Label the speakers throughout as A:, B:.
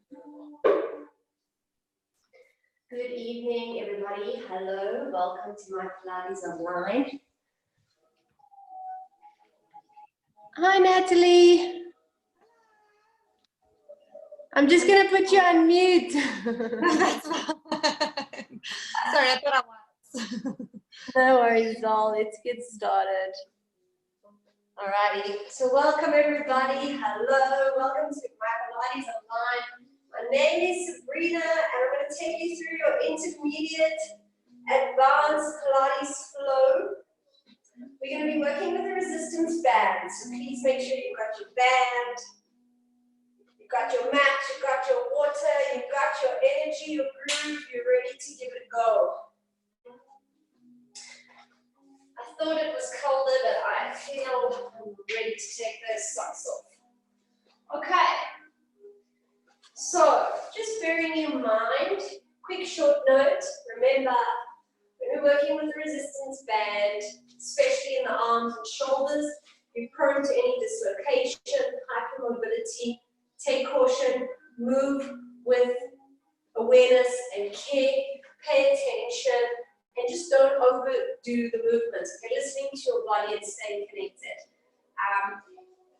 A: Good evening, everybody. Hello, welcome to my Pilates online. Hi, Natalie. I'm just going to put you on mute.
B: That's fine. Sorry, I thought I was.
A: No worries, all. Let's get started. Alrighty, so welcome everybody. Hello, welcome to my Pilates online. My name is Sabrina, and I'm going to take you through your intermediate advanced Pilates flow. We're going to be working with a resistance band, so please make sure you've got your band, you've got your mat, you've got your water, you've got your energy, your groove, you're ready to give it a go. I thought it was colder, but I feel I'm ready to take those socks off. Okay, so just bearing in mind, quick short note, remember when we're working with the resistance band, especially in the arms and shoulders, you're prone to any dislocation, hypermobility. Take caution, move with awareness and care, pay attention, and just don't overdo the movements. Okay, listening to your body and staying connected.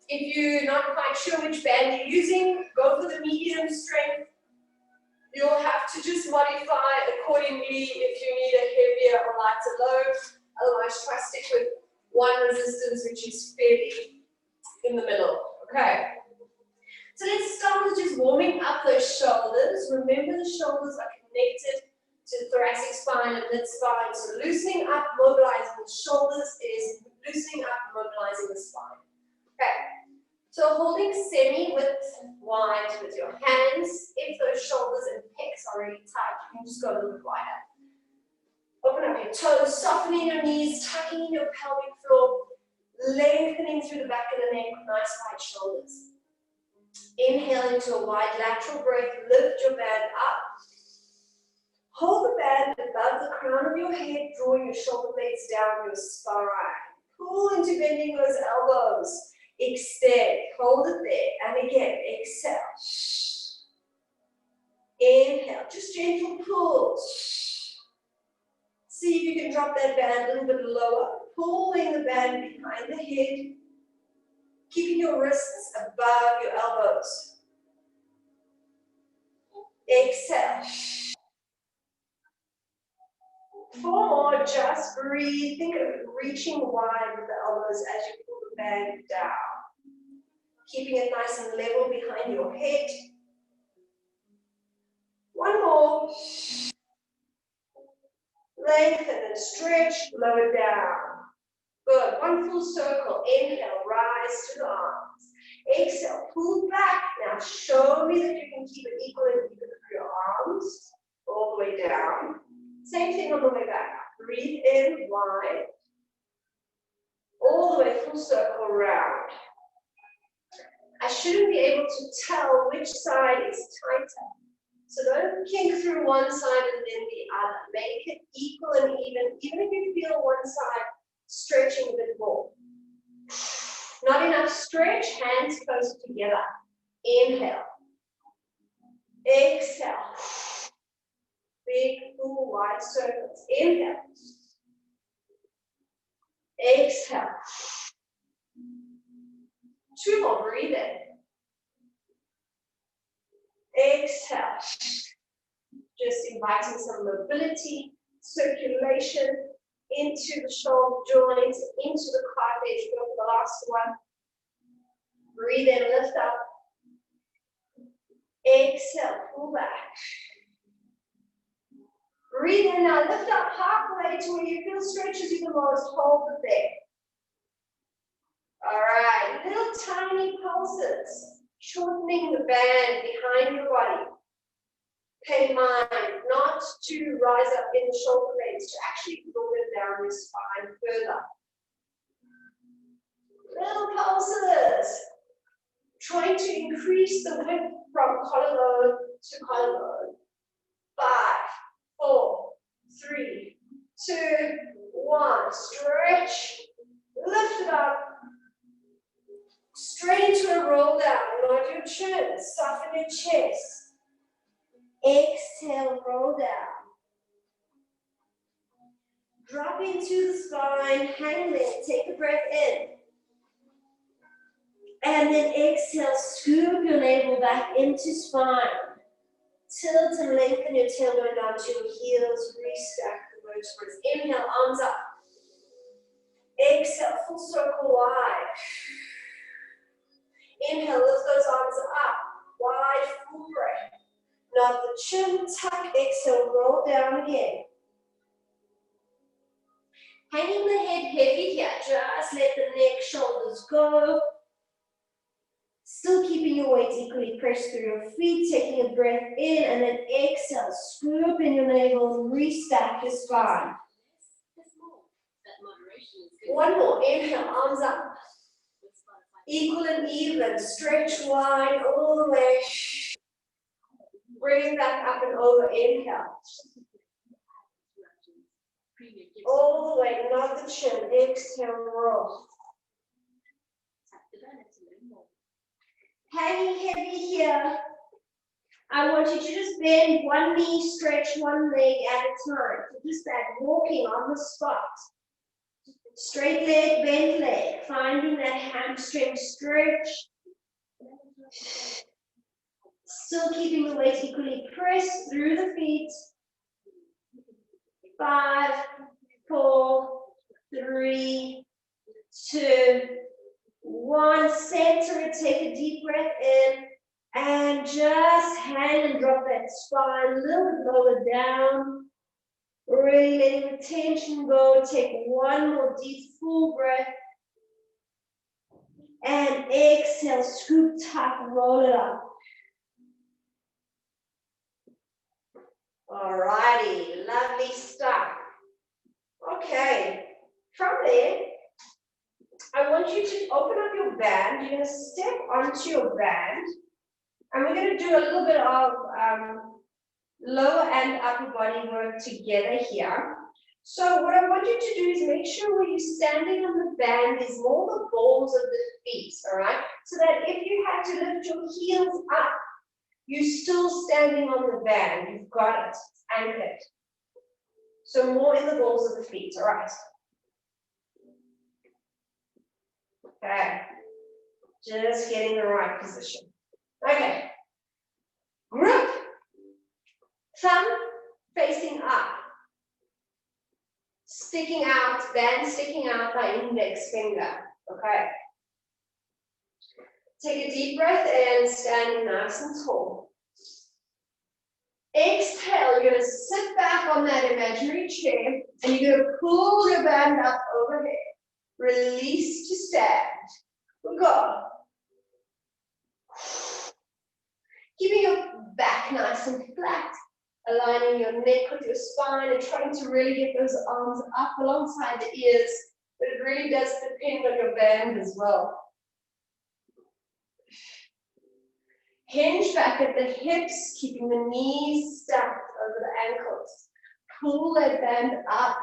A: If you're not quite sure which band you're using, go for the medium strength. You'll have to just modify accordingly if you need a heavier or lighter load. Otherwise, try to stick with one resistance, which is fairly in the middle. Okay. So let's start with just warming up those shoulders. Remember, the shoulders are connected to the thoracic spine and mid-spine. So loosening up, mobilizing the shoulders is loosening up, mobilizing the spine. Okay. So holding semi-width wide with your hands. If those shoulders and pecs are really tight, you can just go a little bit wider. Open up your toes, softening your knees, tucking in your pelvic floor, lengthening through the back of the neck with nice wide shoulders. Inhale into a wide lateral breath, lift your band up. Hold the band above the crown of your head, drawing your shoulder blades down your spine. Pull into bending those elbows. Extend, hold it there, and again, exhale. Inhale, just gentle pulls. See if you can drop that band a little bit lower, pulling the band behind the head, keeping your wrists above your elbows. Exhale. 4 more, just breathe. Think of reaching wide with the elbows as you pull the band down. Keeping it nice and level behind your head. 1 more. Lengthen and stretch, lower down. Good. 1 full circle. Inhale, rise to the arms. Exhale, pull back. Now show me that you can keep it equal and even through your arms. All the way down. Same thing on the way back. Breathe in, wide. All the way full circle round. I shouldn't be able to tell which side is tighter. So don't kink through one side and then the other. Make it equal and even if you feel one side stretching a bit more. Not enough stretch, hands close together. Inhale. Exhale. Big, full, wide circles. Inhale. Exhale. 2 more, breathe in. Exhale. Just inviting some mobility, circulation into the shoulder joints, into the calf edge. Go for the last one. Breathe in, lift up. Exhale, pull back. Breathe in now, lift up halfway to where you feel stretches you the most. Hold it there. All right, little tiny pulses, shortening the band behind your body. Pay mind not to rise up in the shoulder blades, to actually lower down your spine further. Little pulses, trying to increase the width from collarbone to collarbone. 5, 4, 3, 2, 1. Stretch, lift it up. Straight into a roll down, nod your chin, soften your chest. Exhale, roll down. Drop into the spine, hang there, take a breath in. And then exhale, scoop your navel back into spine. Tilt and lengthen your tailbone down to your heels, restack the vertebrae. Inhale, arms up. Exhale, full circle wide. Inhale, lift those arms up, wide, full breath. Now the chin, tuck, exhale, roll down again. Hanging the head heavy here, just let the neck, shoulders go. Still keeping your weight equally pressed through your feet, taking a breath in, and then exhale, scoop in your navel, restack your spine. One more, inhale, arms up. Equal and even, stretch wide all the way. Bring it back up and over, inhale. All the way, not the chin, exhale, roll. Hanging heavy here. I want you to just bend one knee, stretch one leg at a time. So just that walking on the spot. Straight leg, bent leg, finding that hamstring stretch. Still keeping the weight equally pressed through the feet. 5, 4, 3, 2, 1. Center it, take a deep breath in, and just hang and drop that spine a little bit lower down. Really letting the tension go. Take one more deep, full breath. And exhale, scoop, tuck, roll it up. Alrighty, lovely stuff. Okay, from there, I want you to open up your band. You're going to step onto your band, and we're going to do a little bit of lower and upper body work together here. So what I want you to do is make sure where you're standing on the band is more the balls of the feet, all right? So that if you had to lift your heels up, you're still standing on the band. You've got it, it's anchored. So more in the balls of the feet, all right? Okay, just getting the right position. Okay, grip, thumb facing up, sticking out, band sticking out by index finger, okay? Take a deep breath in, standing nice and tall. Exhale, you're going to sit back on that imaginary chair, and you're going to pull your band up overhead. Release to stand. Good go. Keeping your back nice and flat, aligning your neck with your spine and trying to really get those arms up alongside the ears, but it really does depend on your band as well. Hinge back at the hips, keeping the knees stacked over the ankles. Pull that band up,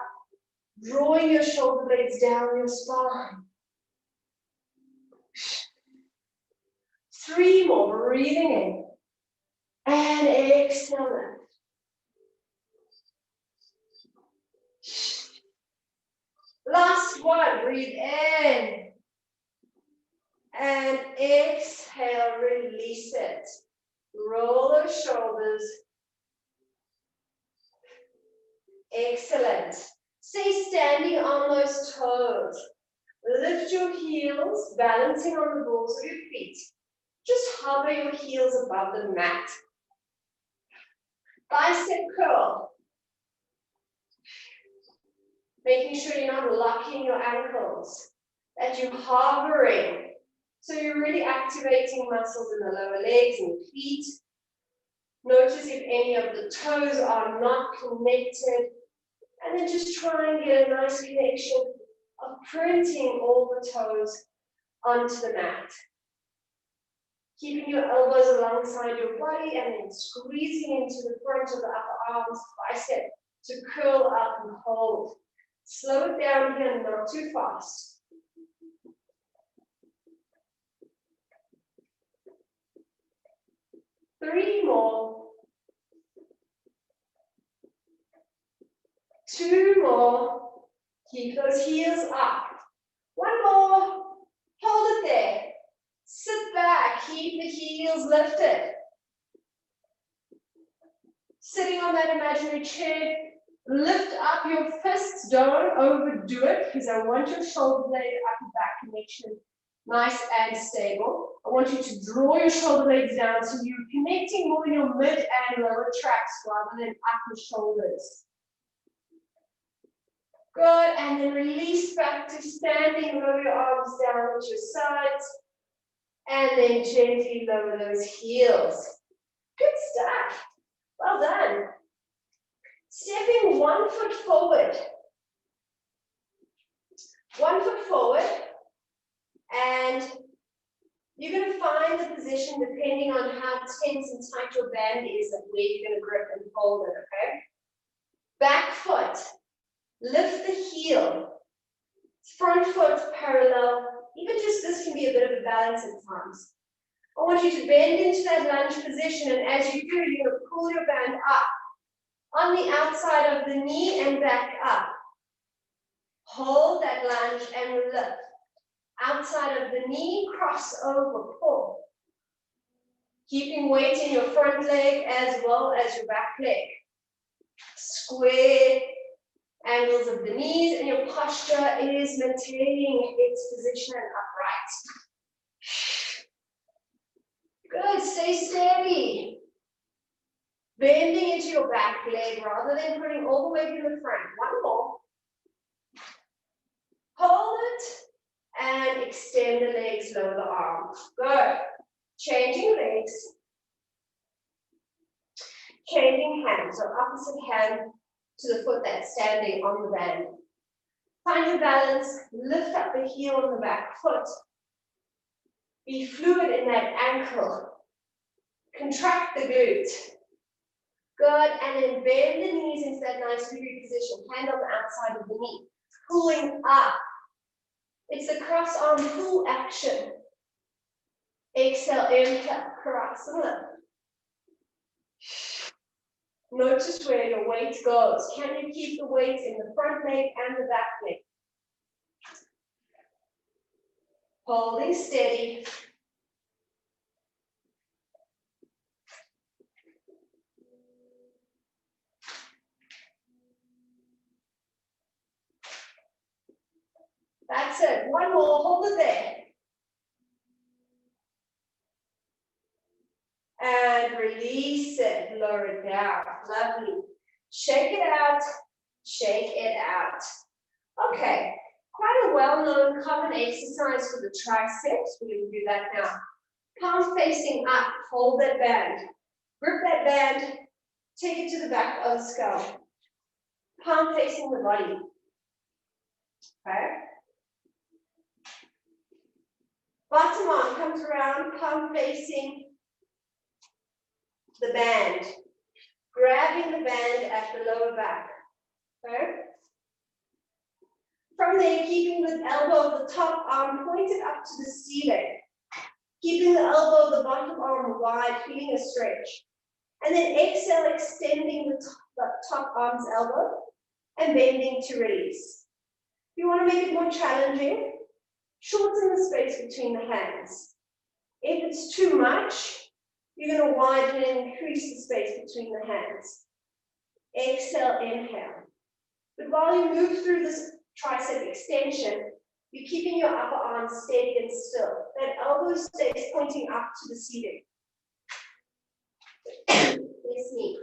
A: drawing your shoulder blades down your spine. 3 more, breathing in. And exhale. Last one, breathe in. And exhale, release it. Roll those shoulders. Excellent. Stay standing on those toes. Lift your heels, balancing on the balls of your feet. Just hover your heels above the mat. Bicep curl. Making sure you're not locking your ankles, that you're hovering. So you're really activating muscles in the lower legs and feet. Notice if any of the toes are not connected. And then just try and get a nice connection of printing all the toes onto the mat. Keeping your elbows alongside your body and then squeezing into the front of the upper arms, bicep, to curl up and hold. Slow it down here, not too fast. Three more. heels lifted. Sitting on that imaginary chair, lift up your fists, don't overdo it because I want your shoulder blade, upper back connection nice and stable. I want you to draw your shoulder blades down so you're connecting more in your mid and lower tracks rather than upper shoulders. Good, and then release back to standing, lower your arms down at your sides, and then gently lower those heels. Good stuff, well done. Stepping 1 foot forward. 1 foot forward, and you're going to find the position depending on how tense and tight your band is and where you're going to grip and hold it, okay? Back foot, lift the heel, front foot parallel, even just this can be a bit of a balance at times. I want you to bend into that lunge position, and as you do, you're going to pull your band up on the outside of the knee and back up. Hold that lunge and lift. Outside of the knee, cross over, pull. Keeping weight in your front leg as well as your back leg. Square angles of the knees, and your posture is maintaining its position upright. Good, stay steady. Bending into your back leg rather than putting all the weight in the front. One more. Hold it and extend the legs, lower the arms. Good. Changing legs. Changing hands, so opposite hand to the foot that's standing on the band. Find your balance, lift up the heel on the back foot. Be fluid in that ankle. Contract the glute. Good, and then bend the knees into that nice fluid position. Hand on the outside of the knee. Pulling up. It's the cross arm pull action. Exhale, inhale, cross and lift. Notice where your weight goes. Can you keep the weight in the front leg and the back leg? Holding steady. That's it. One more. Hold it there. And release it. Lower it down. Lovely. Shake it out. Shake it out. Okay. Quite a well-known common exercise for the triceps. We're going to do that now. Palm facing up. Hold that band. Grip that band. Take it to the back of the skull. Palm facing the body. Okay. Bottom arm comes around, palm facing the band. Grabbing the band at the lower back. Okay. From there, keeping the elbow of the top arm pointed up to the ceiling. Keeping the elbow of the bottom arm wide, feeling a stretch. And then exhale, extending the top arm's elbow and bending to release. If you want to make it more challenging, shorten the space between the hands. If it's too much, you're going to widen and increase the space between the hands. Exhale, inhale. But while you move through this tricep extension, you're keeping your upper arm steady and still. That elbow stays pointing up to the ceiling. Yes, knee.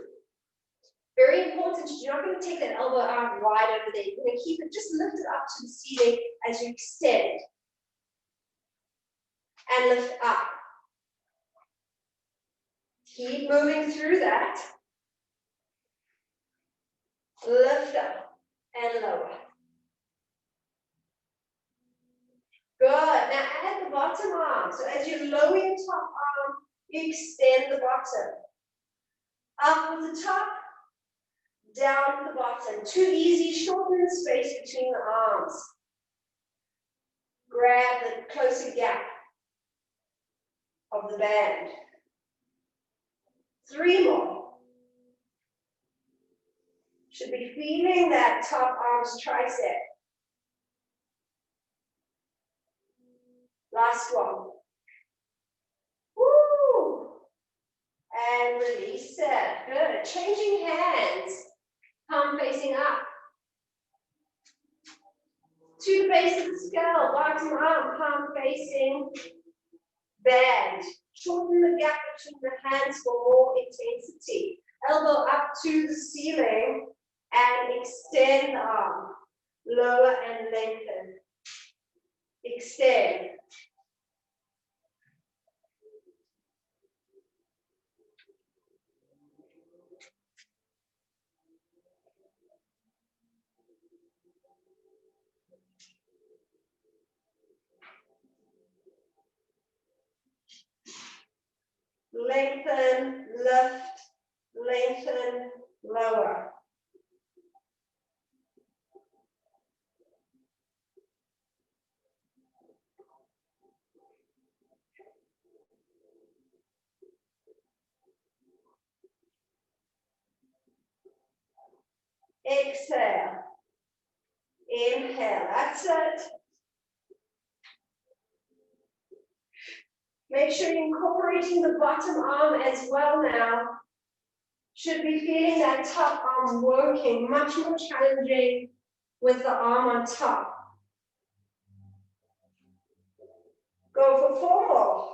A: Very important, you're not going to take that elbow out wide over there. You're going to keep it just lifted up to the ceiling as you extend. And lift up. Keep moving through that. Lift up and lower. Good. Now add the bottom arm. So as you lower your top arm, you extend the bottom. Up with the top, down with the bottom. Too easy, shorten the space between the arms. Grab the closer gap of the band. 3 more. Should be feeling that top arm's tricep. Last one. Woo! release it. Good. Changing hands. Palm facing up. To the base of the skull. Bottom arm, palm facing. Bend. Shorten the gap between the hands for more intensity. Elbow up to the ceiling and extend the arm. Lower and lengthen. Extend. Lengthen, lift, lengthen, lower. Exhale. Inhale. That's it. Make sure you're incorporating the bottom arm as well now. Should be feeling that top arm working, much more challenging with the arm on top. Go for 4 more.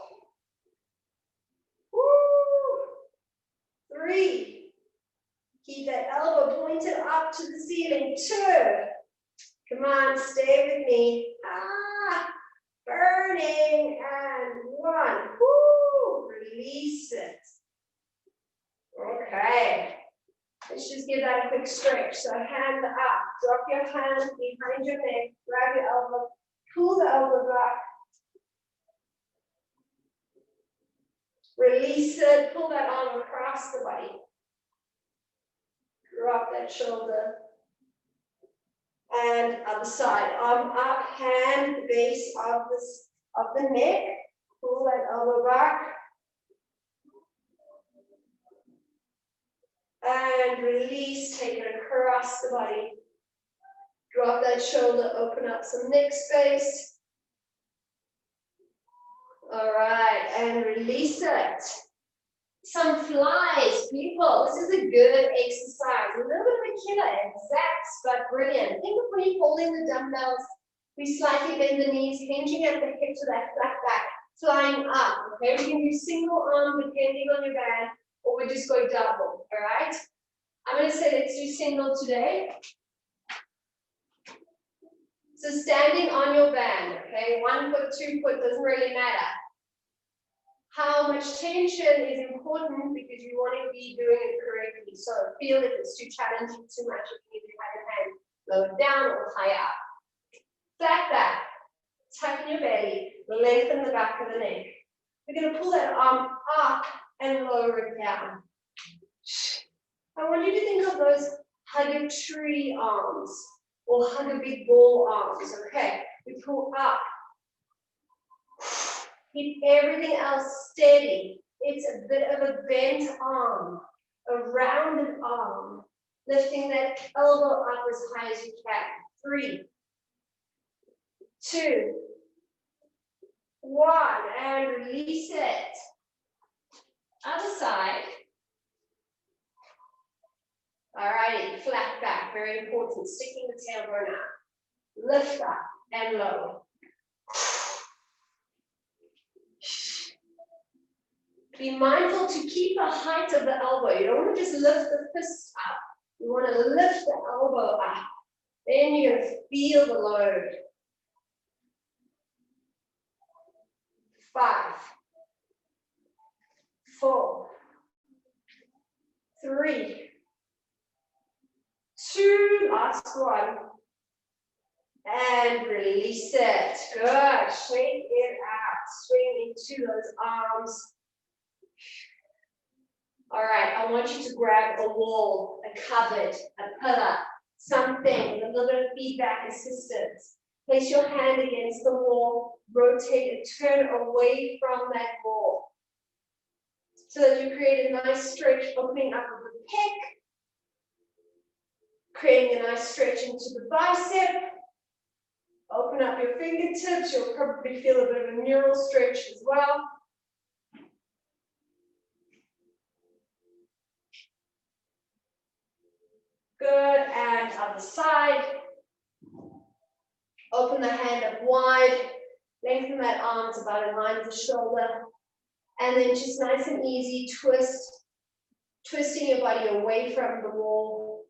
A: Woo. 3. Keep that elbow pointed up to the ceiling. 2. Come on, stay with me. Burning. And 1. Woo. Release it. Okay. Let's just give that a quick stretch. So hand up. Drop your hand behind your neck. Grab your elbow. Pull the elbow back. Release it. Pull that arm across the body. Drop that shoulder. And other side. Arm up. Hand base of the neck. Pull that elbow back. And release, take it across the body. Drop that shoulder, open up some neck space. All right, and release it. Some flies, people. This is a good exercise. A little bit of a killer, exact, but brilliant. Think of when you're holding the dumbbells. We slightly bend the knees, hinging at the hip to that flat back, flying up. Okay, we can do single arm depending on your band, or we just go double. All right. I'm going to say let's do single today. So standing on your band, okay, 1 foot, 2 foot, doesn't really matter. How much tension is important because you want to be doing it correctly. So feel if it's too challenging, too much, if you need to have your hand lower down or higher up. Flat back, tighten your belly, lengthen the back of the neck. We're going to pull that arm up and lower it down. I want you to think of those hug a tree arms or hug a big ball arms, okay? We pull up. Keep everything else steady. It's a bit of a bent arm, a rounded arm. Lifting that elbow up as high as you can. 3, 2, 1, and release it. Other side. All righty, flat back, very important. Sticking the tailbone out. Lift up and lower. Be mindful to keep the height of the elbow. You don't want to just lift the fist up. You want to lift the elbow up. Then you're going to feel the load. 5, 4, 3, 2, last one. And release it. Good. Shake it out. Swing into those arms. All right, I want you to grab a wall, a cupboard, a pillar, something with a little bit of feedback assistance. Place your hand against the wall, rotate and turn away from that wall. So that you create a nice stretch, opening up of the pec, creating a nice stretch into the bicep. Open up your fingertips, you'll probably feel a bit of a neural stretch as well. Good, and other side. Open the hand up wide. Lengthen that arm to about in line with the shoulder. And then just nice and easy, twisting your body away from the wall.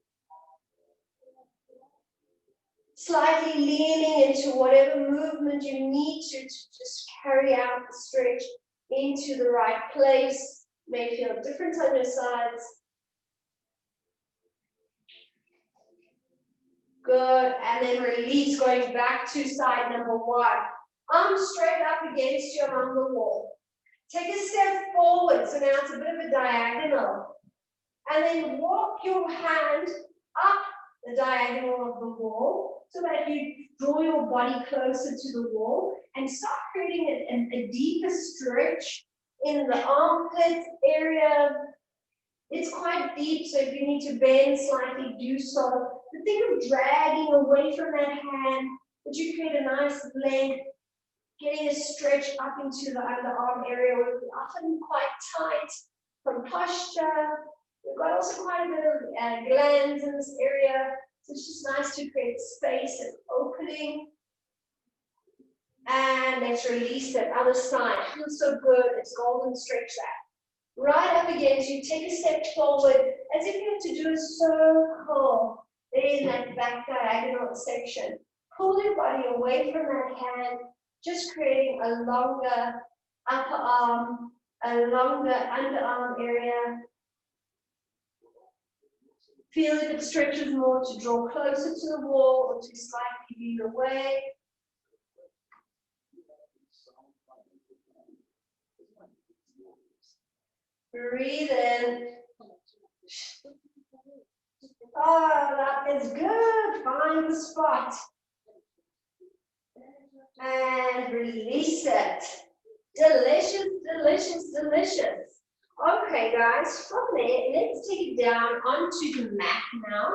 A: Slightly leaning into whatever movement you need to just carry out the stretch into the right place. May feel different on your sides. Good, and then release, going back to side number one. Arms straight up against you along the wall. Take a step forward, so now it's a bit of a diagonal. And then walk your hand up the diagonal of the wall so that you draw your body closer to the wall and start creating a deeper stretch in the armpit area. It's quite deep, so if you need to bend slightly, do so. But think of dragging away from that hand, but you create a nice length, getting a stretch up into the underarm area, where we're often quite tight from posture. We've got also quite a bit of glands in this area, so it's just nice to create space and opening. And let's release that other side. Feels so good. It's golden. Stretch that. Right up against you. Take a step forward, as if you have to do a circle in that back diagonal section. Pull your body away from that hand, just creating a longer upper arm, a longer underarm area. Feel if it stretches more to draw closer to the wall or to slightly lean away. Breathe in. Oh, that is good. Find the spot. And release it. Delicious, delicious, delicious. Okay, guys, from there, let's take it down onto the mat now.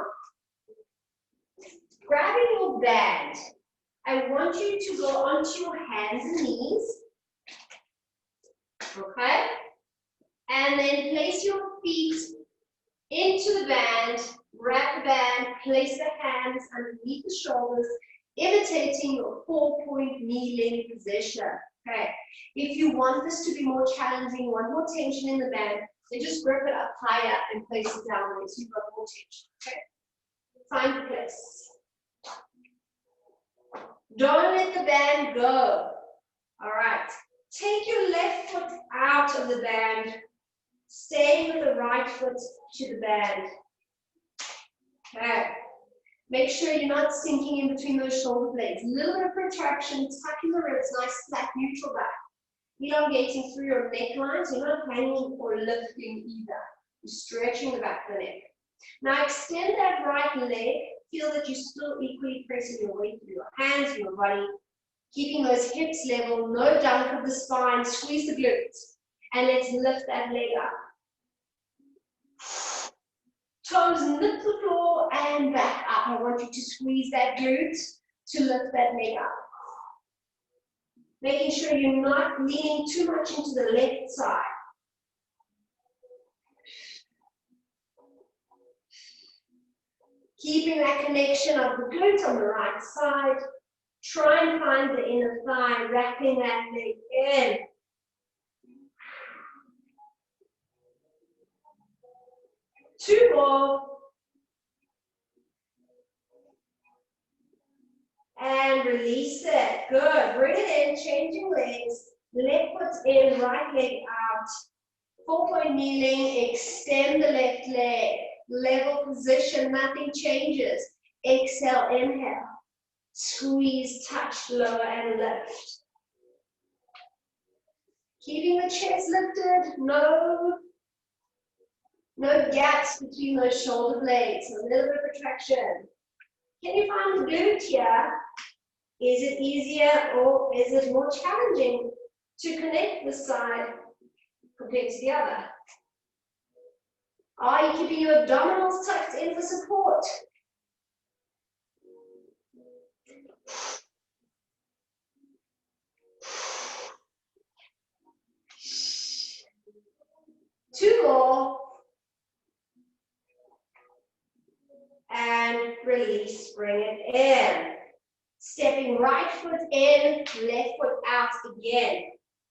A: Grabbing your band, I want you to go onto your hands and knees. Okay? And then place your feet into the band, wrap the band, place the hands underneath the shoulders, imitating your 4-point kneeling position. Okay. If you want this to be more challenging, want more tension in the band, then just grip it up higher and place it down there so you've got more tension. Okay. Find the place. Don't let the band go. All right. Take your left foot out of the band. Stay with the right foot to the band. Okay. Make sure you're not sinking in between those shoulder blades. A little bit of protraction, tucking the ribs, nice flat neutral back. Elongating through your neckline, so you're not hanging or lifting either. You're stretching the back of the neck. Now extend that right leg. Feel that you're still equally pressing your weight through your hands and your body. Keeping those hips level, no dunk of the spine. Squeeze the glutes. And let's lift that leg up. Toes nip the floor and back up. I want you to squeeze that glute to lift that leg up. Making sure you're not leaning too much into the left side. Keeping that connection of the glute on the right side. Try and find the inner thigh, wrapping that leg in. Two more. And release it. Good. Bring it in, changing legs. Left foot in, right leg out. 4-point kneeling, extend the left leg. Level position, nothing changes. Exhale, inhale. Squeeze, touch, lower and lift. Keeping the chest lifted, no gaps between those shoulder blades, a little bit of retraction. Can you find the glute here? Is it easier or is it more challenging to connect this side compared to the other? Are you keeping your abdominals tucked in for support? Two more. and release, bring it in. Stepping right foot in, left foot out again.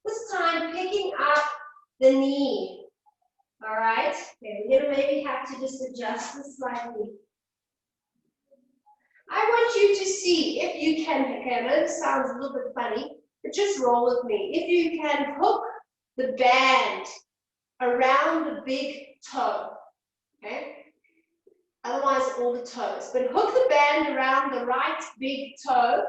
A: This time picking up the knee. All right, okay, we're gonna maybe have to just adjust this slightly. I want you to see if you can, okay, I know this sounds a little bit funny, but just roll with me. If you can hook the band around the big toe, okay? Otherwise, all the toes. But hook the band around the right big toe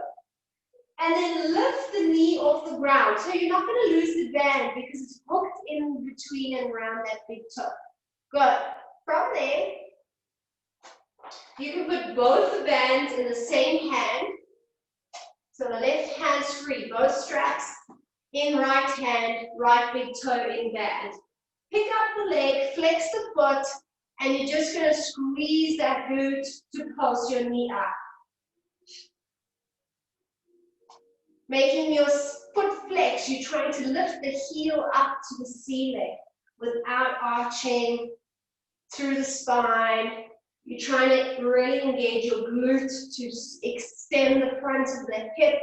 A: and then lift the knee off the ground. So you're not going to lose the band because it's hooked in between and around that big toe. Good. From there, you can put both the bands in the same hand. So the left hand's free, both straps in right hand, right big toe in band. Pick up the leg, flex the foot, and you're just going to squeeze that glute to pulse your knee up. Making your foot flex, you're trying to lift the heel up to the ceiling without arching through the spine. You're trying to really engage your glute to extend the front of the hip.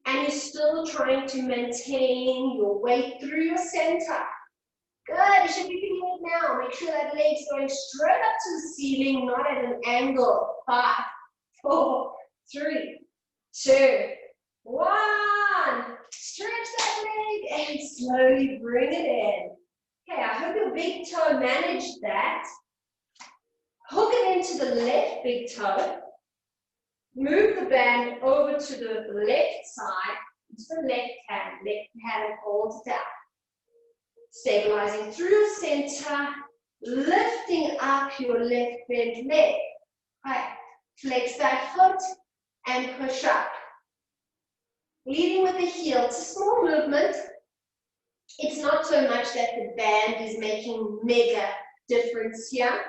A: And you're still trying to maintain your weight through your center. Good, you should be feeling it now. Make sure that leg's going straight up to the ceiling, not at an angle. 5, 4, 3, 2, 1. Stretch that leg and slowly bring it in. Okay, I hope your big toe managed that. Hook it into the left big toe. Move the band over to the left side, into the left hand holds it down. Stabilizing through your center, lifting up your left bent leg. Right, flex that foot and push up. Leading with the heel, it's a small movement. It's not so much that the band is making mega difference here,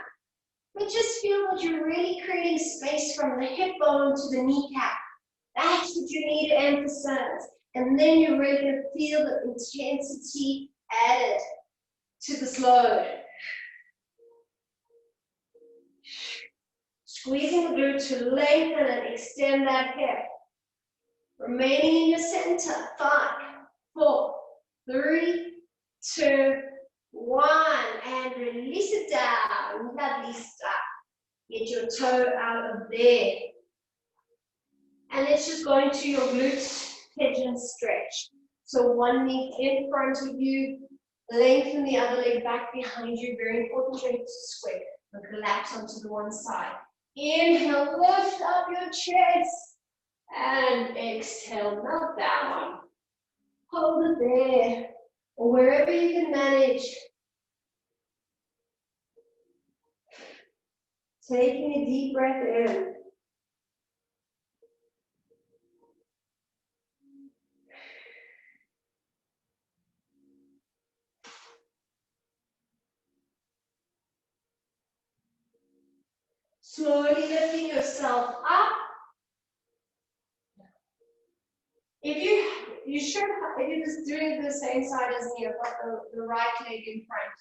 A: but just feel that you're really creating space from the hip bone to the kneecap. That's what you need to emphasize. And then you're really going to feel the intensity added to this load. Squeezing the glute to lengthen and extend that hip. Remaining in your center. 5, 4, 3, 2, 1. And release it down. Lovely stuff. Get your toe out of there. And let's just go into your glute pigeon stretch. So one knee in front of you, lengthen the other leg back behind you. Very important to square and collapse onto the one side. Inhale, lift up your chest. And exhale, melt down. Hold it there. Or wherever you can manage. Taking a deep breath in. Slowly lifting yourself up. If you're just doing the same side as me, I've got the right leg in front.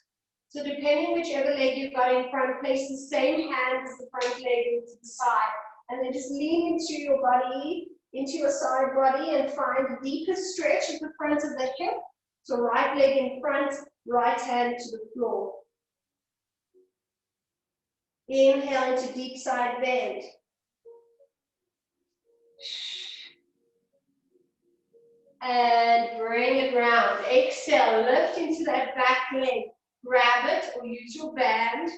A: So depending whichever leg you've got in front, place the same hand as the front leg into the side. And then just lean into your body, into your side body, and find the deepest stretch at the front of the hip. So right leg in front, right hand to the floor. Inhale into deep side bend. And bring it round. Exhale, lift into that back leg. Grab it or use your band.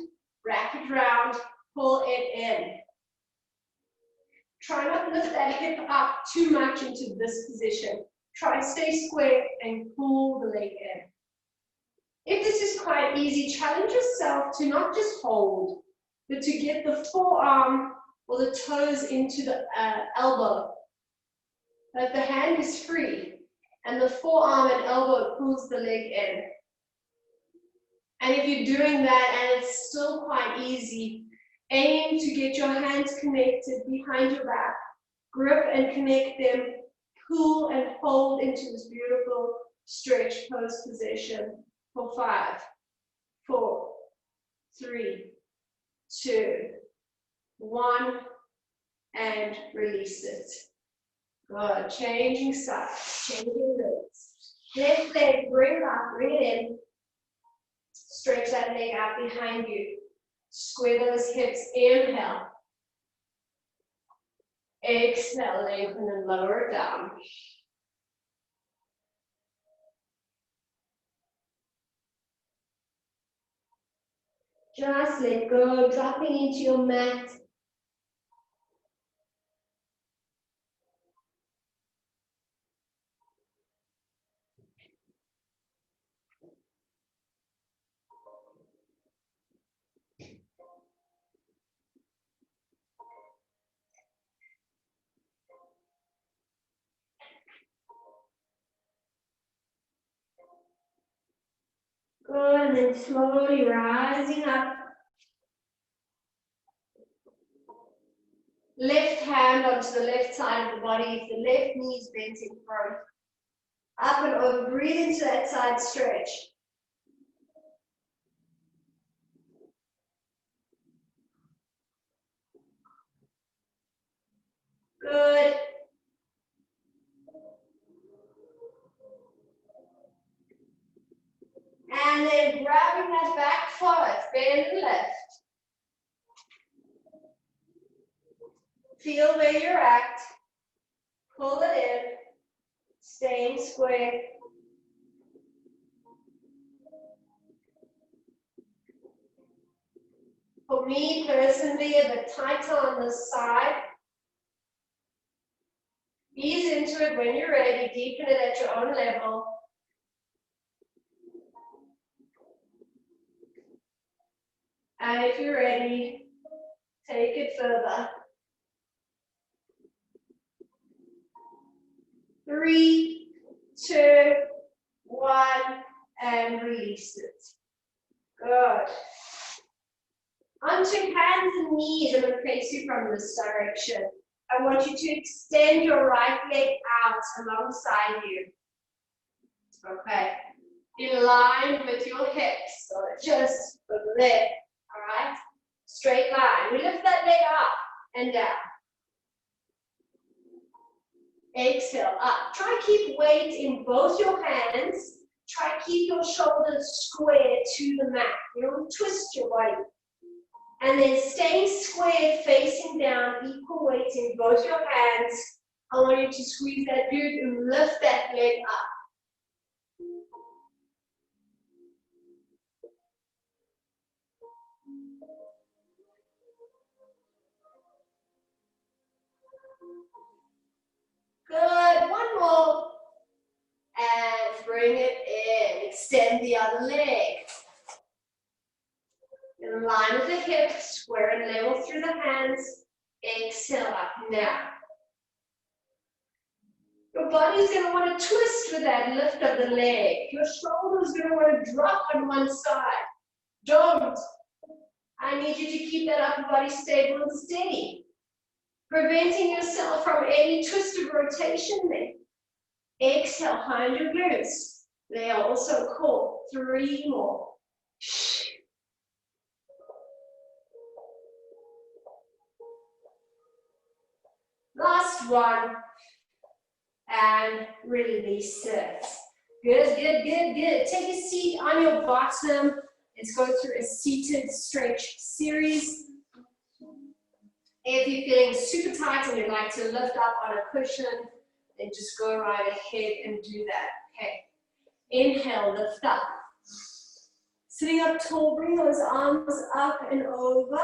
A: Wrap it round, pull it in. Try not to lift that hip up too much into this position. Try stay square and pull the leg in. If this is quite easy, challenge yourself to not just hold, but to get the forearm or the toes into the elbow. That the hand is free and the forearm and elbow pulls the leg in. And if you're doing that and it's still quite easy, aim to get your hands connected behind your back. Grip and connect them. Pull and hold into this beautiful stretch pose position for 5, 4, 3, 2, 1, and release it. Good. Changing sides, changing legs. Left leg, bring it up, bring it in. Stretch that leg out behind you. Square those hips. Inhale. Exhale, lengthen and lower it down. Just let go, dropping into your mat. Good, and then slowly rising up. Left hand onto the left side of the body. If the left knee is bent in front. Up and over. Breathe into that side stretch. Good. And then grabbing that back foot, bend and lift. Feel where you're at. Pull it in. Staying square. For me personally, a bit tighter on this side. Ease into it when you're ready. Deepen it at your own level. And if you're ready, take it further. 3, 2, 1, and release it. Good. Onto hands and knees, I'm going to face you from this direction. I want you to extend your right leg out alongside you. Okay. In line with your hips, so just there. All right? Straight line. We lift that leg up and down. Exhale, up. Try keep weight in both your hands. Try keep your shoulders square to the mat. You don't twist your body. And then staying square, facing down, equal weight in both your hands. I want you to squeeze that glute and lift that leg up. Good, one more. And bring it in. Extend the other leg. In line with the hips, square and level through the hands. Exhale up now. Your body's going to want to twist with that lift of the leg. Your shoulder's going to want to drop on one side. Don't. I need you to keep that upper body stable and steady. Preventing yourself from any twist of rotation there. Exhale, behind your glutes. They are also cool. 3 more. Last one. And release it. Good, good, good, good. Take a seat on your bottom. Let's go through a seated stretch series. If you're feeling super tight and you'd like to lift up on a cushion, then just go right ahead and do that. Okay. Inhale, lift up. Sitting up tall, bring those arms up and over.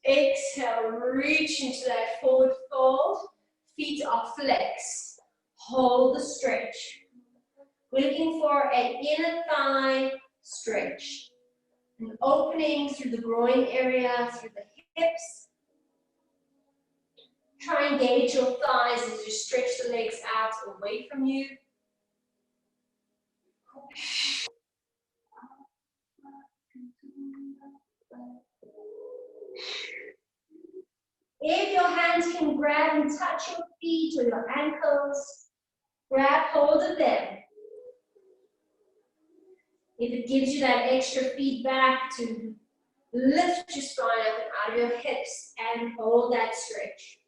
A: Exhale, reach into that forward fold. Feet are flexed. Hold the stretch. We're looking for an inner thigh stretch. An opening through the groin area, through the hips. Try and engage your thighs as you stretch the legs out away from you. If your hands can grab and touch your feet or your ankles, grab hold of them. If it gives you that extra feedback to Lift your spine up and out of your hips and hold that stretch.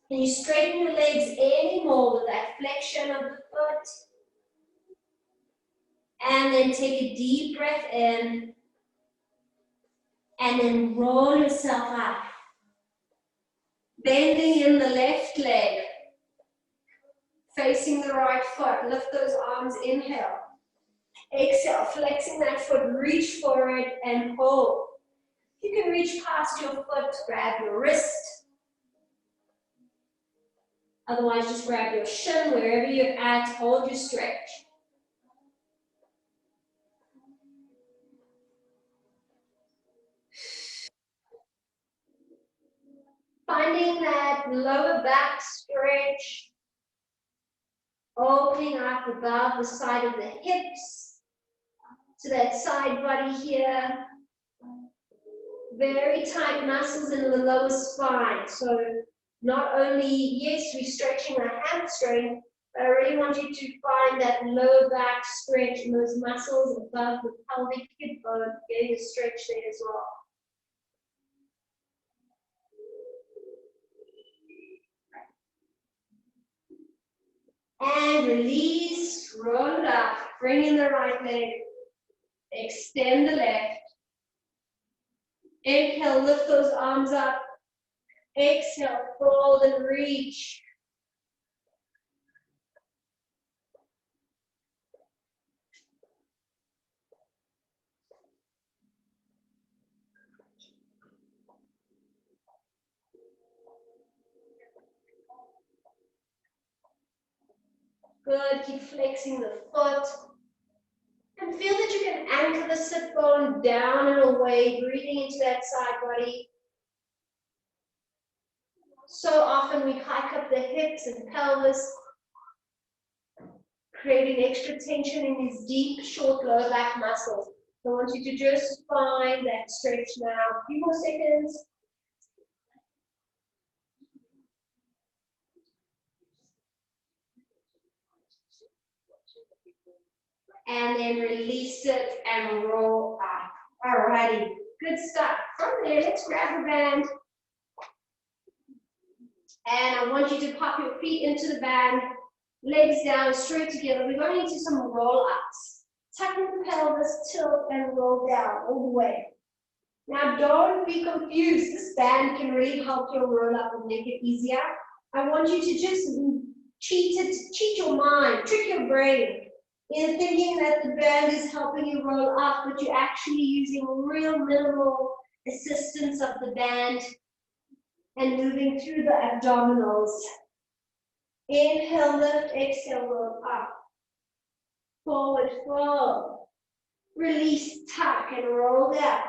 A: Can you straighten the legs any more with that flexion of the foot? And then take a deep breath in. And then roll yourself up. Bending in the left leg. Facing the right foot. Lift those arms, inhale. Exhale, flexing that foot, reach forward and hold. You can reach past your foot, grab your wrist. Otherwise, just grab your shin wherever you're at, hold your stretch. Finding that lower back stretch, opening up above the side of the hips, to that side body here. Very tight muscles in the lower spine. So not only, yes, we're stretching the hamstring, but I really want you to find that lower back stretch and those muscles above the pelvic hip bone, getting a stretch there as well. And release, roll it up, bring in the right leg, extend the left. Inhale, lift those arms up. Exhale, fold and reach. Good, keep flexing the foot. And feel that you can anchor the sit bone down and away, breathing into that side body. So often we hike up the hips and pelvis, creating extra tension in these deep, short lower back muscles. I want you to just find that stretch now. A few more seconds. And then release it and roll up. Alrighty, good stuff. From there, let's grab the band. And I want you to pop your feet into the band, legs down, straight together. We're going into some roll-ups. Tucking the pelvis, tilt, and roll down all the way. Now, don't be confused. This band can really help you roll up and make it easier. I want you to just cheat your mind, trick your brain in thinking that the band is helping you roll up, but you're actually using real minimal assistance of the band and moving through the abdominals. Inhale, lift, exhale, roll up. Forward, fold. Release, tuck, and roll down.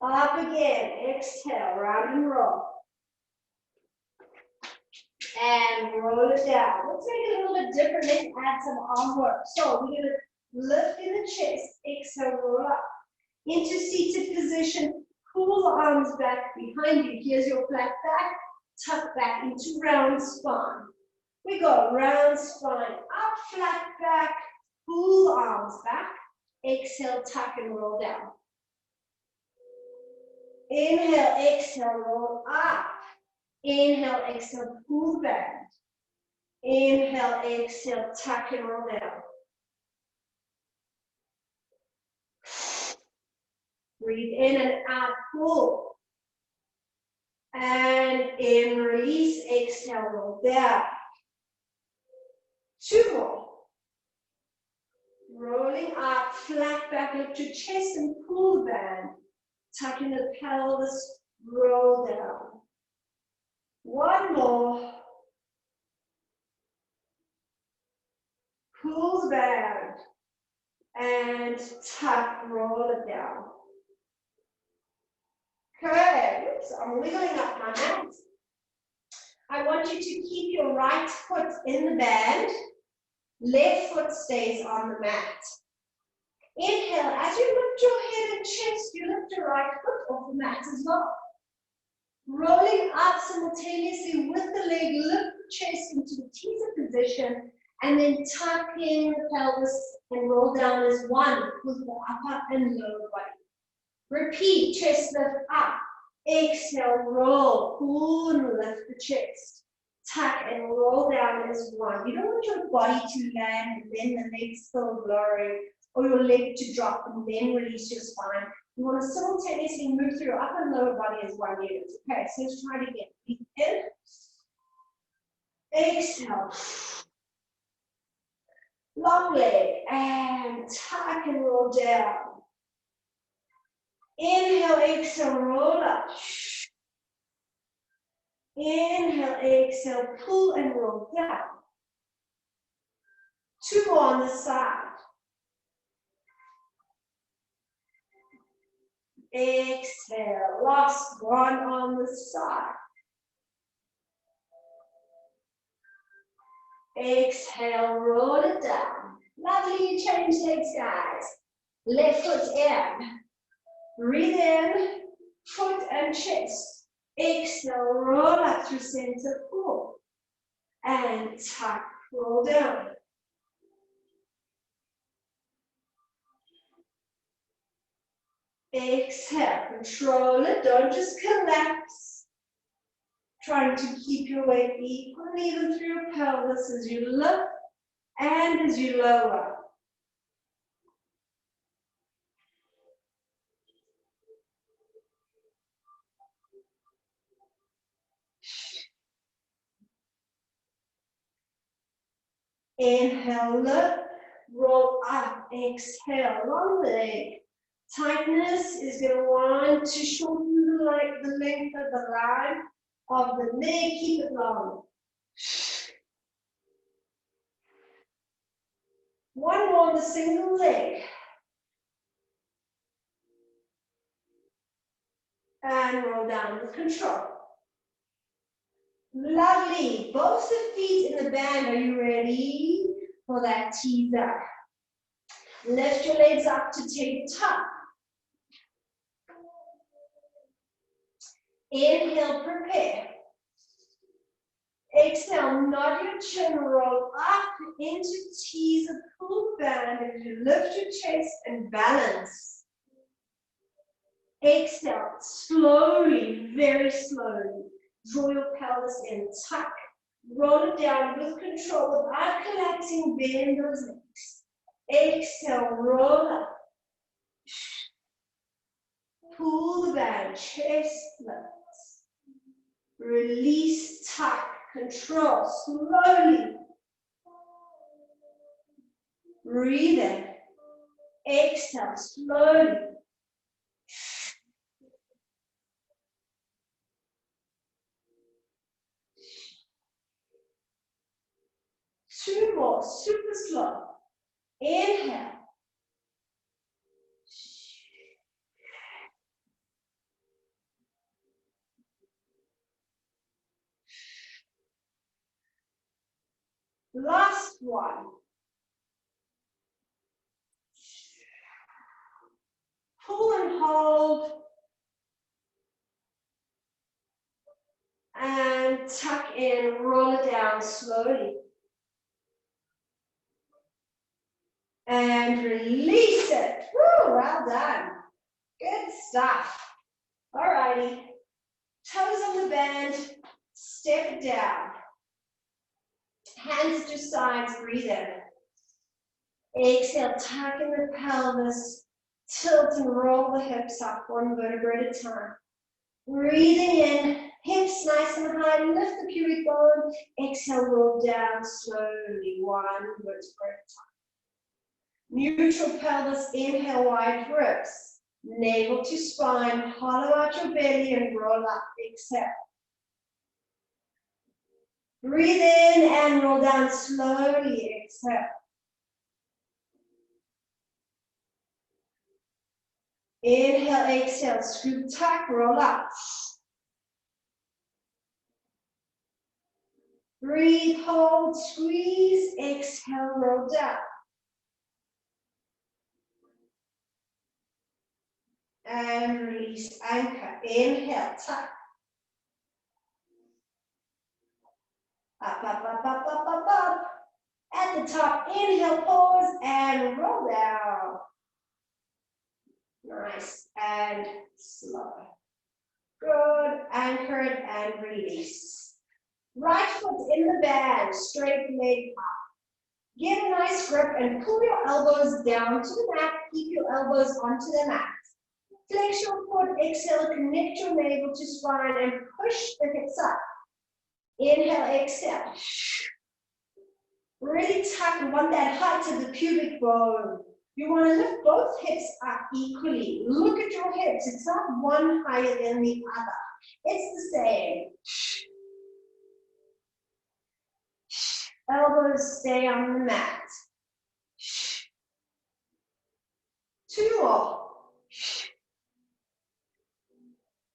A: Up again, exhale, round and roll. And roll it down. Let's make it a little bit different. Let's add some arm work. So we're going to lift in the chest, exhale, roll up. Into seated position, pull the arms back behind you. Here's your flat back, tuck back into round spine. We go round spine, up, flat back, pull the arms back. Exhale, tuck and roll down. Inhale, exhale, roll up. Inhale, exhale, pull back. Inhale, exhale, tuck and roll down. Breathe in and out, pull. And in, release, exhale, roll down. 2 more. Rolling up, flat back, lift your chest and pull the band. Tucking the pelvis, roll down. 1 more. Pull the band. And tuck, roll it down. Okay, oops, I'm wiggling up my mat. I want you to keep your right foot in the band. Left foot stays on the mat. Inhale, as you lift your head and chest, you lift your right foot off the mat as well. Rolling up simultaneously with the leg, lift the chest into the teaser position And then tuck in the pelvis and roll down as one with the upper and lower body. Repeat, chest lift up. Exhale, roll, pull and lift the chest. Tuck and roll down as one. You don't want your body to land and then the legs still lowering, or your leg to drop and then release your spine. You want to simultaneously move through your upper and lower body as one unit. Okay, so let's try it again. Breathe in. Exhale. Long leg and tuck and roll down. Inhale, exhale, roll up. Inhale, exhale, pull and roll down. Two more on the side. Exhale, last one on the side. Exhale, roll it down. Lovely, you change legs, guys. Left foot in. Breathe in, foot and chest. Exhale, roll up through center, pull. And tuck, roll down. Exhale, control it, don't just collapse. Trying to keep your weight equal and even through your pelvis as you lift and as you lower. Inhale, lift, roll up, exhale, long leg. Tightness is going to want to shorten the length of the line of the leg, keep it long. One more on the single leg. And roll down with control. Lovely. Both the feet in the band. Are you ready for that teaser? Lift your legs up to tabletop. Inhale, prepare. Exhale, nod your chin, roll up into teaser, pull band as you lift your chest and balance. Exhale, slowly, very slowly. Draw your pelvis in, tuck. Roll it down with control without collapsing, bend those legs. Exhale, roll up. Pull the band, chest lifts. Release, tuck, control, slowly. Breathe in. Exhale, slowly. Two more, super slow. Inhale. Last one. Pull and hold. And tuck in, roll it down slowly. And release it. Woo, well done. Good stuff. Alrighty. Toes on the band. Step down. Hands to sides, breathe in. Exhale, tuck in the pelvis. Tilt and roll the hips up, one vertebra at a time. Breathing in, hips nice and high, lift the pubic bone. Exhale, roll down slowly, one vertebra at a time. Neutral pelvis, inhale, wide ribs. Navel to spine, hollow out your belly and roll up. Exhale. Breathe in and roll down slowly. Exhale. Inhale, exhale, scoop, tuck, roll up. Breathe, hold, squeeze, exhale, roll down. And release, anchor. Inhale, tuck. Up, up, up, up, up, up, up. At at the top. Inhale, pause, and roll down. Nice, and slow. Good, anchored, and release. Right foot in the band, straight leg up. Get a nice grip and pull your elbows down to the mat. Keep your elbows onto the mat. Flex your foot, exhale, connect your navel to spine and push the hips up. Inhale, exhale. Really tuck and want that height of the pubic bone. You want to lift both hips up equally. Look at your hips. It's not one higher than the other. It's the same. Elbows stay on the mat. 2 more.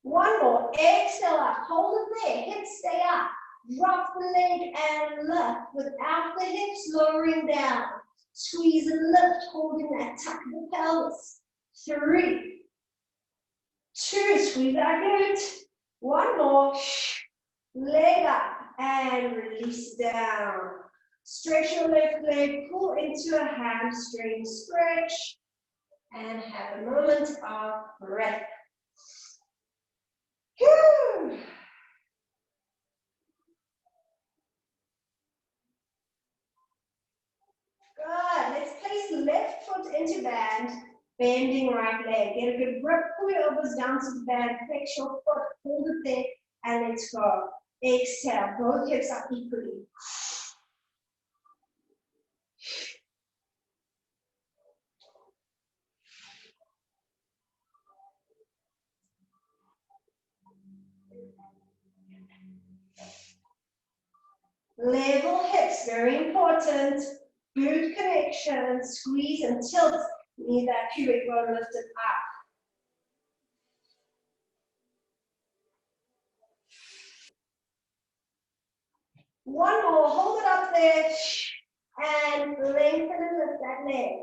A: 1 more. Exhale up. Hold it there. Hips stay up. Drop the leg and lift without the hips lowering down. Squeeze and lift, holding that tuck of the pelvis. 3, 2, squeeze that glute. 1 more. Leg up and release down. Stretch your left leg, pull into a hamstring stretch, and have a moment of breath. Whew. Good. Let's place the left foot into band, bending right leg. Get a good grip, pull your elbows down to the band, flex your foot, hold it there, and let's go. Exhale, both hips up equally. Level hips, very important. Good connection, squeeze and tilt. You need that pubic bone lifted up. One more, hold it up there, and lengthen and lift that leg.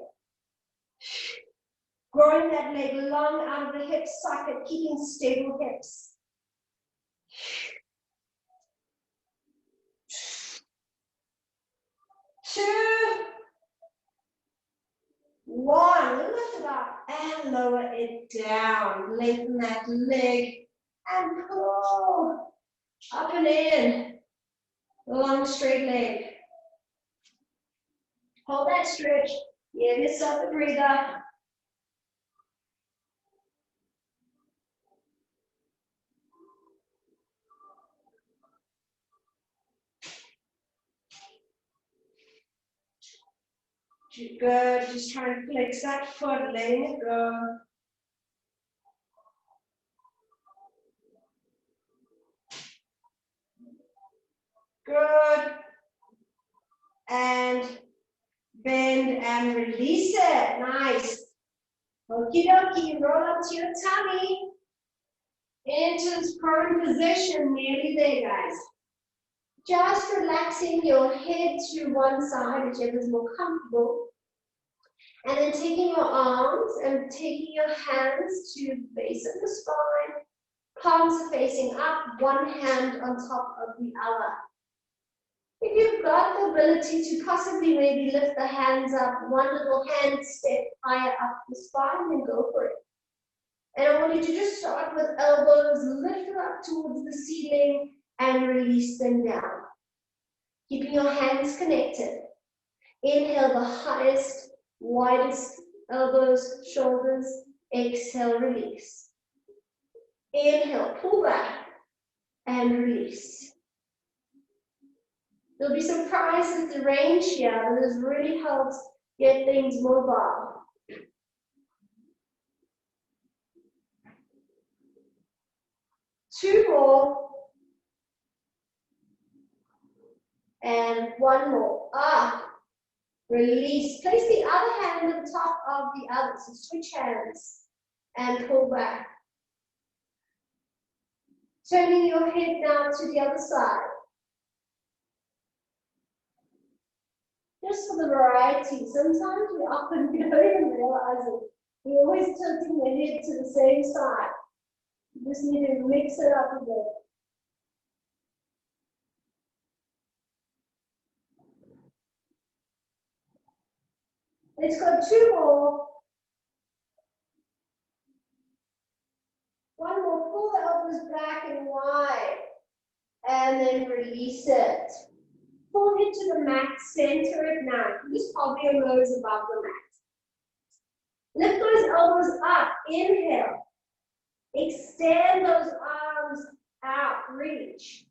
A: Growing that leg long out of the hip socket, keeping stable hips. 2, 1, lift it up and lower it down. Lengthen that leg and pull up and in. Long straight leg. Hold that stretch. Give yourself a breather. Good. Just try and flex that foot, letting it go. Good. And bend and release it. Nice. Okie dokie. Roll up to your tummy. Into this prone position. Nearly there, guys. Just relaxing your head to one side, whichever is more comfortable. And then taking your arms and taking your hands to the base of the spine. Palms are facing up, one hand on top of the other. If you've got the ability to possibly maybe lift the hands up, one little hand step higher up the spine, then go for it. And I want you to just start with elbows lifted up towards the ceiling and release them down. Keeping your hands connected. Inhale the highest, widest elbows, shoulders. Exhale, release. Inhale, pull back and release. You'll be surprised at the range here, but this really helps get things mobile. Two more. And one more. Up. Release. Place the other hand on top of the other. So switch hands and pull back. Turning your head now to the other side. Just for the variety. Sometimes we often don't even realize it. We're always tilting the head to the same side. You just need to mix it up a bit. Let's go 2 more. One more, pull the elbows back and wide. And then release it. Pull it to the mat, center it now. Just hover your nose above the mat. Lift those elbows up, inhale. Extend those arms out, reach.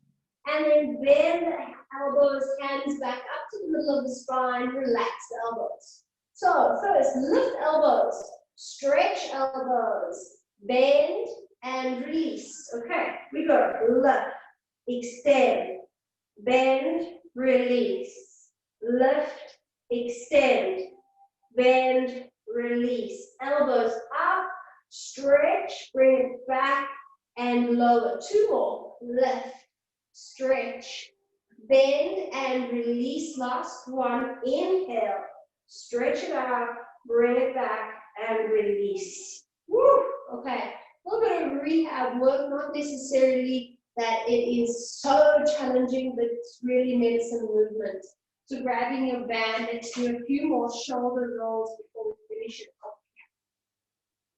A: And then bend the elbows, hands back up to the middle of the spine, relax the elbows. So first, lift elbows, stretch elbows, bend and release. Okay, we go, lift, extend, bend, release, lift, extend, bend, release. Elbows up, stretch, bring it back and lower. 2 more, lift, stretch, bend and release. Last one, inhale, stretch it out, bring it back and release. Woo! Okay, a little bit of rehab work, not necessarily that it is so challenging, but it's really medicine movement. So grabbing your band, let's do a few more shoulder rolls before we finish it off.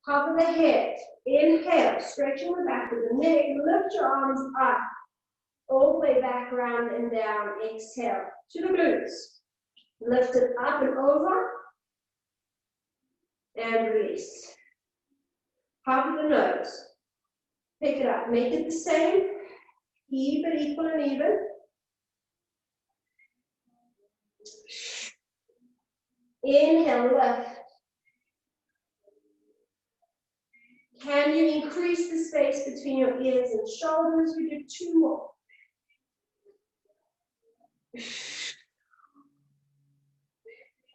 A: Top of the head, inhale, stretching the back of the neck, lift your arms up, all the way back, round and down, exhale, to the glutes. Lift it up and over, and release. Half of the nose, pick it up, make it the same, keep it equal and even. Inhale, lift. Can you increase the space between your ears and shoulders? We do 2 more.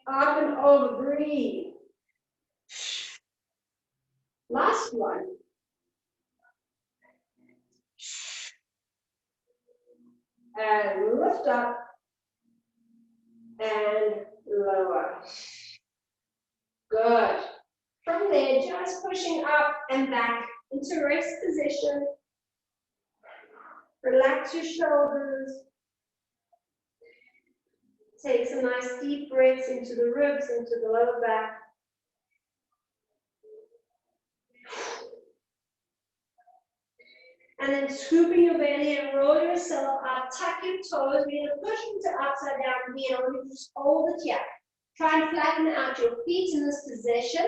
A: Up and over, breathe. Last one. And lift up and lower. Good. From there, just pushing up and back into rest position. Relax your shoulders. Take some nice deep breaths into the ribs, into the lower back. And then scooping your belly and roll yourself up, tuck your toes. We're going to push into upside down knee. I want you to just hold it here. Try and flatten out your feet in this position.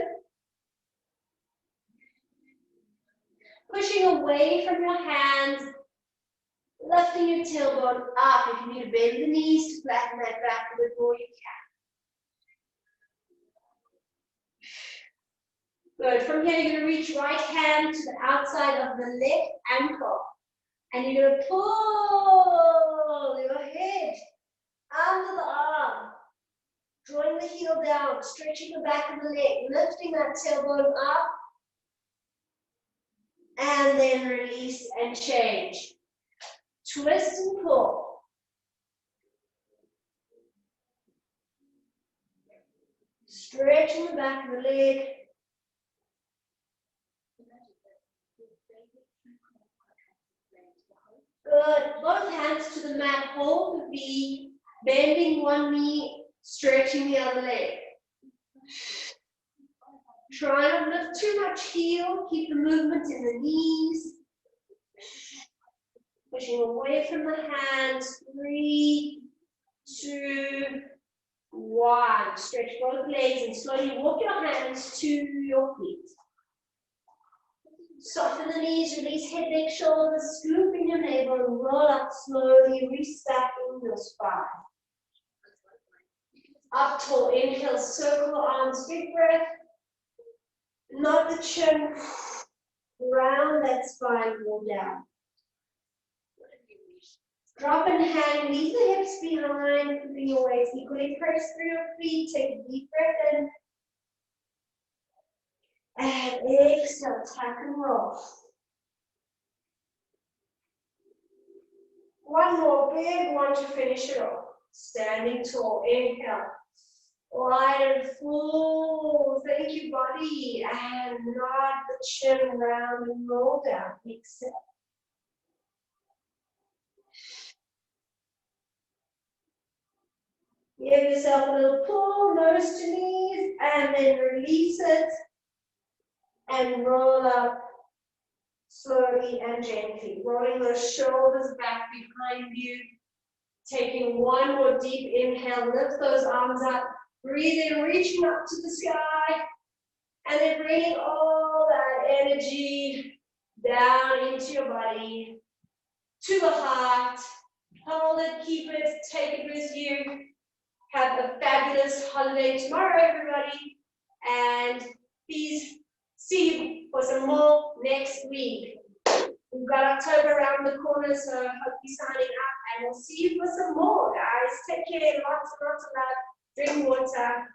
A: Pushing away from your hands, lifting your tailbone up. If you need to bend the knees to flatten that back a bit more, you can. Good. From here, you're going to reach right hand to the outside of the left ankle. And you're going to pull your head under the arm. Drawing the heel down, stretching the back of the leg, lifting that tailbone up. And then release and change. Twist and pull. Stretching the back of the leg. Good. Both hands to the mat. Hold the V. Bending one knee, stretching the other leg. Try not to lift too much heel. Keep the movement in the knees. Pushing away from the hands. 3, 2, 1. Stretch both legs and slowly walk your hands to your feet. Soften the knees, release head, neck, shoulders, scoop in your navel, roll up slowly, restacking your spine. Up tall, inhale, circle arms, big breath. Not the chin, round that spine, go down. Drop and hang, leave the hips behind, keeping your weight equally. Press through your feet, take a deep breath in. And exhale, tap and roll. One more big one to finish it off. Standing tall, inhale. Wide and full, thank you body. And nod the chin round and roll down, exhale. Give yourself a little pull, nose to knees. and then release it and roll up slowly and gently. Rolling those shoulders back behind you. Taking one more deep inhale, lift those arms up, breathe in, reaching up to the sky, and then bringing all that energy down into your body, to the heart. Hold it, keep it, take it with you. Have a fabulous holiday tomorrow, everybody, and please see you for some more next week. We've got October around the corner, so I hope you're signing up, and we'll see you for some more, guys. Take care, lots and lots of love, drink water.